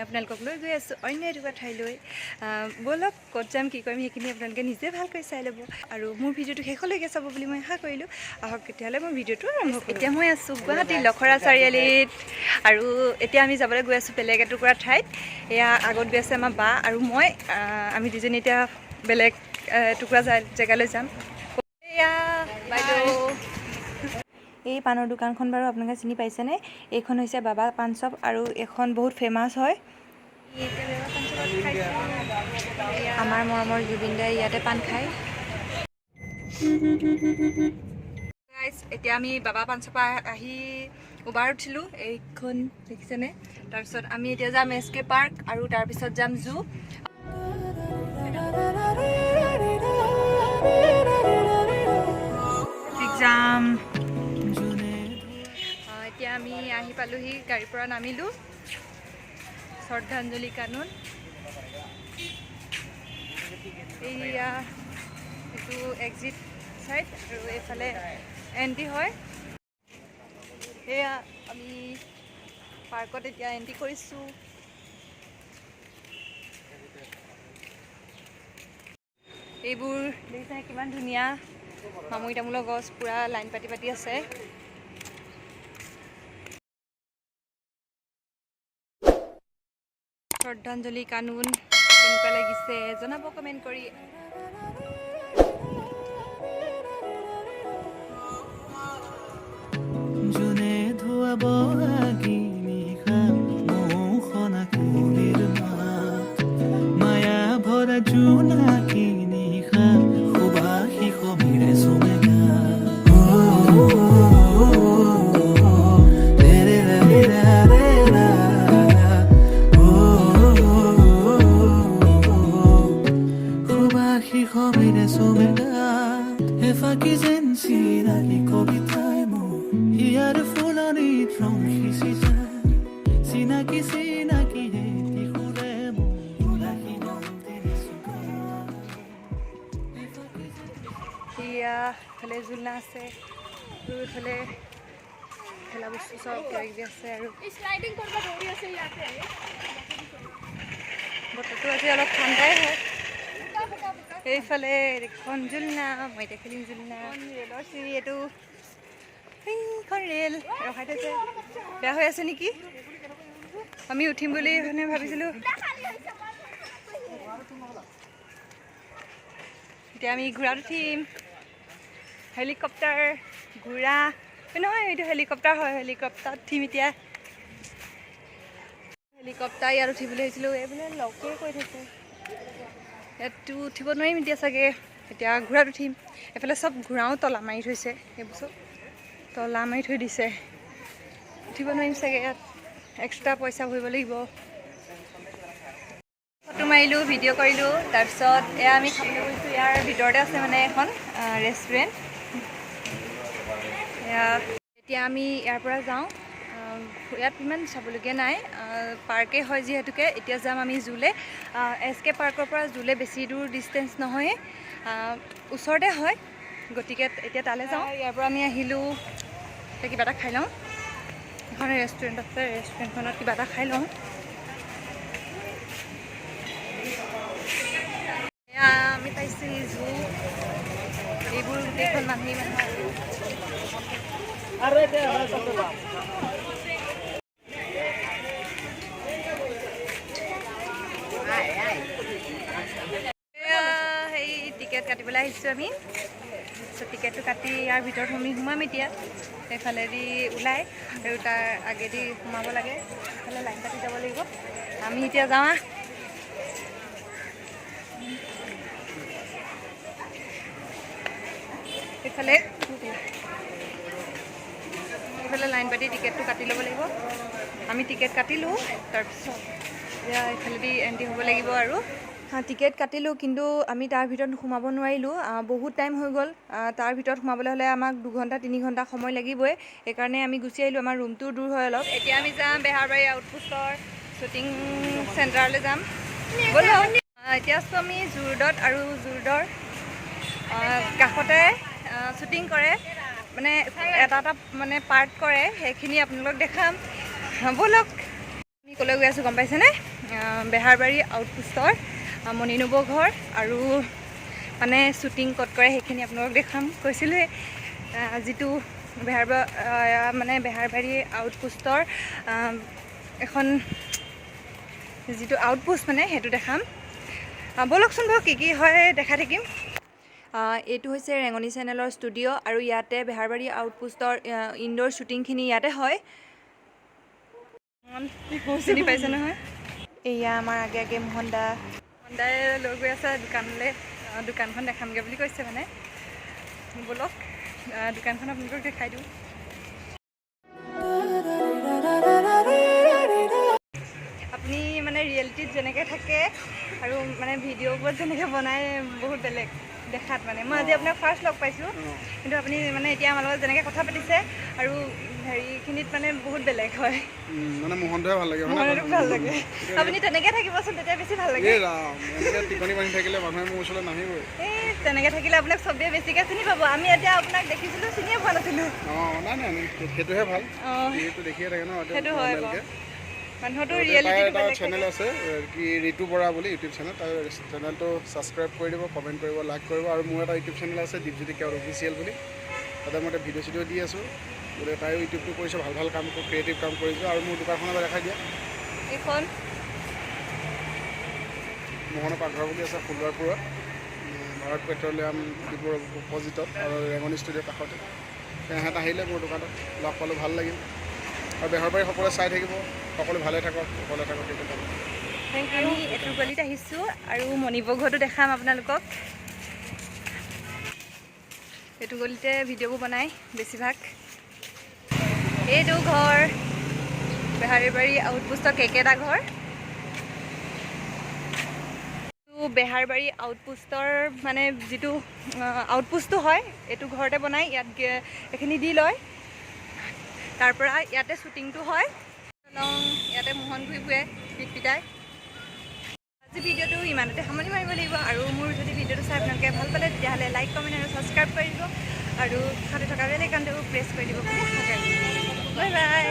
মই আপোনালোকক লৈ গৈ আছোঁ অন্য এটুকুৰা ঠাইলৈ ব'লক ক'ত যাম কি কৰিম সেইখিনি আপোনালোকে নিজে ভালকৈ চাই ল'ব আৰু মোৰ ভিডিঅ'টো শেষলৈকে চাব বুলি মই আশা কৰিলোঁ আহক তেতিয়াহ'লে মই ভিডিঅ'টো আৰম্ভ কৰোঁ এতিয়া মই আছোঁ গুৱাহাটীৰ লখৰা চাৰিআলিত আৰু এতিয়া আমি যাবলৈ গৈ আছোঁ বেলেগ এটুকুৰা ঠাইত এয়া আগত গৈ আছে আমাৰ বা আৰু মই আমি দুজনী এতিয়া বেলেগ এটুকুৰা জেগালৈ যাম এয়া বাইদেউ এই পাণৰ দোকানখন বাৰু আপোনালোকে চিনি পাইছেনে এইখন হৈছে বাবা পাণ শ্বপ আৰু এইখন বহুত ফেমাছ হয় আমাৰ মৰমৰ জুবিন দাই ইয়াতে পাণ খায় এতিয়া আমি বাবা পাণ শ্বপৰ আহি উবাৰ উঠিলোঁ এইখন দেখিছেনে তাৰপিছত আমি এতিয়া যাম SK পাৰ্ক আৰু তাৰপিছত যাম জু যাম এতিয়া আমি আহি পালোহি গাড়ীৰ পৰা নামিলোঁ শ্ৰদ্ধাঞ্জলি কানুন এইয়া এইটো এক্সিট চাইড আৰু এইফালে এণ্ট্ৰি হয় সেয়া আমি পাৰ্কত এতিয়া এণ্ট্ৰি কৰিছোঁ এইবোৰ দেখিছেনে কিমান ধুনীয়া মামৰি তামোলৰ গছ পুৰা লাইন পাতি পাতি আছে শ্ৰদ্ধাঞ্জলি কানুন কেনেকুৱা লাগিছে জনাব কমেণ্ট কৰি জুনে ধুৱাব আগিনিশা মুখনাকুলিৰ মাত মায়া ভৰা জোনাকী নিশা সুবাসী সমীৰে চুমেগা সুবাসী সমীৰে চুমেগা এফাকি যেন চিনাকি কবিতাই মোৰ ইয়াৰ ফুলনিত ৰং সিঁচি যায় চিনাকি চিনাকি হেতি সুৰে এয়া ইফালে জোলনা আছে আৰু ইফালে খেলা বস্তু চব কিবাকিবি আছে আৰু বতৰটো আজি অলপ ঠাণ্ডাই হয় এইফালে এখন জোলনা মই এতিয়া খেলিম জোলনা ৰেলৰ চিৰি এইটো এইখন ৰেল ৰখাই থৈছে বেয়া হৈ আছে নেকি আমি উঠিম বুলি ভাবিছিলোঁ এতিয়া আমি ঘোঁৰাত উঠিম হেলিকপ্টাৰ ঘোঁৰা নহয় এইটো হেলিকপ্টাৰ হয় হেলিকপ্টাৰত উঠিম এতিয়া হেলিকপ্টাৰ ইয়াত উঠিবলৈ আহিছিলোঁ এইবোলে লগে কৈ থৈছে ইয়াততো উঠিব নোৱাৰিম এতিয়া চাগে এতিয়া ঘোঁৰাত উঠিম এইফালে চব ঘোঁৰাও তলা মাৰি থৈছে এইবোৰ চব তলা মাৰি থৈ দিছে উঠিব নোৱাৰিম চাগে ইয়াত এক্সট্ৰা পইচা ভৰিব লাগিব ফটো মাৰিলোঁ ভিডিঅ' কৰিলোঁ তাৰপিছত এয়া আমি খাবলৈ গৈছোঁ ইয়াৰ ভিতৰতে আছে মানে এখন ৰেষ্টুৰেণ্ট এতিয়া আমি ইয়াৰ পৰা যাওঁ ইয়াত ইমান চাবলগীয়া নাই পাৰ্কেই হয় যিহেতুকে এতিয়া যাম আমি জুলে SK পাৰ্কৰ পৰা জুলে বেছি দূৰ ডিষ্টেঞ্চ নহয় ওচৰতে হয় গতিকে এতিয়া তালৈ যাওঁ ইয়াৰ পৰা আমি আহিলোঁ এতিয়া কিবা এটা খাই লওঁ এখন ৰেষ্টুৰেণ্ট আছে ৰেষ্টুৰেণ্টখনত কিবা এটা খাই লওঁ এয়া আমি পাইছোঁ জু এইবোৰ গোটেইখন মানুহ সেই টিকেট কাটিবলৈ আহিছোঁ আমি টিকেটটো কাটি ইয়াৰ ভিতৰত আমি সোমাম এতিয়া সেইফালেদি ওলাই আৰু তাৰ আগেদি সোমাব লাগে সেইফালে লাইন পাতি যাব লাগিব আমি এতিয়া যাওঁ এইফালে লাইন পাতি টিকেটটো কাটি ল'ব লাগিব আমি টিকেট কাটিলোঁ তাৰপিছত এতিয়া এইফালেদি এণ্ট্ৰি হ'ব লাগিব আৰু টিকেট কাটিলোঁ কিন্তু আমি তাৰ ভিতৰত সোমাব নোৱাৰিলোঁ বহুত টাইম হৈ গ'ল তাৰ ভিতৰত সোমাবলৈ হ'লে আমাক 2 ঘণ্টা 3 ঘণ্টা সময় লাগিবই সেইকাৰণে আমি গুচি আহিলোঁ আমাৰ ৰুমটোও দূৰ হয় অলপ এতিয়া আমি যাম বেহাৰবাৰী আউটপোষ্টৰ শ্বুটিং চেণ্টাৰলৈ যাম ব'লক এতিয়া আছোঁ আমি জোৰদত আৰু জোৰদৰ কাষতে শ্বুটিং কৰে মানে এটা মানে পাৰ্ট কৰে সেইখিনি আপোনালোকক দেখাম ব'লক আমি ক'লৈ গৈ আছোঁ গম পাইছেনে বেহাৰবাৰী আউটপোষ্টৰ মণিনব ঘৰ আৰু মানে শ্বুটিং ক'ত কৰে সেইখিনি আপোনালোকক দেখাম। কৈছিলোঁৱে যিটো বেহাৰবাৰী আউটপোষ্টৰ এখন যিটো আউটপোষ্ট মানে সেইটো দেখাম। ব'লকচোন বাৰু কি হয় দেখাই থাকিম। এইটো হৈছে ৰেঙনি চেনেলৰ ষ্টুডিঅ' আৰু ইয়াতে বেহাৰবাৰী আউটপোষ্টৰ ইনড'ৰ শ্বুটিংখিনি ইয়াতে হয়। চিনি পাইছে নহয়, এয়া আমাৰ আগে আগে মোহনদাই লৈ গৈ আছে দোকানলৈ। দোকানখন দেখামগৈ বুলি কৈছে মানে। ব'লক দোকানখন আপোনালোকক দেখাই দিওঁ। আপুনি মানে ৰিয়েলিটিত যেনেকৈ থাকে আৰু মানে ভিডিঅ'বোৰত যেনেকৈ বনাই বহুত বেলেগ দেখাত মানে। মই আজি আপোনাক ফাৰ্ষ্ট লগ পাইছোঁ, কিন্তু আপুনি মানে এতিয়া আমাৰ লগত যেনেকৈ কথা পাতিছে আৰু হেৰিখিনিত মানে বহুত বেলেগ হয়। মানে মোহনটোহে ভাল লাগে, মোহনটো ভাল লাগে। আপুনি তেনেকৈ থাকিবচোন, তেতিয়া বেছি ভাল লাগে। টিকনি বান্ধি থাকিলে মানুহে মোৰ ওচৰলৈ নাহিবই। এই তেনেকৈ থাকিলে আপোনাক চবেই বেছিকৈ চিনি পাব। আমি এতিয়া আপোনাক দেখিছিলোঁ, চিনিয়ে পোৱা নাছিলোঁ। নাই সেইটোহে ভাল, সেইটো দেখিয়ে থাকে ন। সেইটো হয় বাৰু। মানুহটো তাই ৰিয়েলিটি এটা চেনেল আছে কি ঋতু বৰা বুলি ইউটিউব চেনেল, তাৰ চেনেলটো ছাবস্ক্ৰাইব কৰি দিব, কমেণ্ট কৰিব, লাইক কৰিব। আৰু মোৰ এটা ইউটিউব চেনেল আছে দীপজ্যোতি কেওট অফিচিয়েল বুলি, তাতে মই এটা ভিডিঅ' চিডিঅ' দি আছোঁ। গতিকে তাইও ইউটিউবটো কৰিছোঁ, ভাল ভাল কাম ক্ৰিয়েটিভ কাম কৰিছোঁ। আৰু মোৰ দোকানখনত দেখাই দিয়া, এইখন মোহনৰ পাকঘৰ বুলি আছে ফুলবাৰপুৰত, ভাৰত পেট্ৰলিয়াম ডিপোৰ অপজিটত আৰু ৰেঙনি ষ্টুডিঅ'ৰ কাষতে। সিহঁত আহিলে মোৰ দোকানত লগ পালোঁ, ভাল লাগিল। আৰু বেহাৰবাৰী সকলোৱে চাই থাকিব, সকলো ভালে থাকক, সকলোৱে থাকক। সেইটো কাৰণে আমি এইটো গলিত আহিছোঁ আৰু মণিব ঘৰটো দেখাম আপোনালোকক। এইটো গলিতে ভিডিঅ'বোৰ বনাই বেছিভাগ। এইটো ঘৰ বেহাৰবাৰী আউটপোষ্টৰ কেকেটা ঘৰ। বেহাৰবাৰী আউটপোষ্টৰ মানে যিটো আউটপোষ্টটো হয়, এইটো ঘৰতে বনাই। ইয়াত এইখিনি দি লয়, তাৰপৰা ইয়াতে শ্বুটিংটো হয়। ইয়াতে মোহন ঘূৰি ফুৰে পিটপিটাই। আজি ভিডিঅ'টো ইমানতে সামৰণি মাৰিব লাগিব। আৰু মোৰ যদি ভিডিঅ'টো চাই আপোনালোকে ভাল পালে তেতিয়াহ'লে লাইক, কমেণ্ট আৰু ছাবস্ক্ৰাইব কৰি দিব। আৰু কাষতে থকা বেল আইকনটো প্ৰেছ কৰি দিব। Bye bye.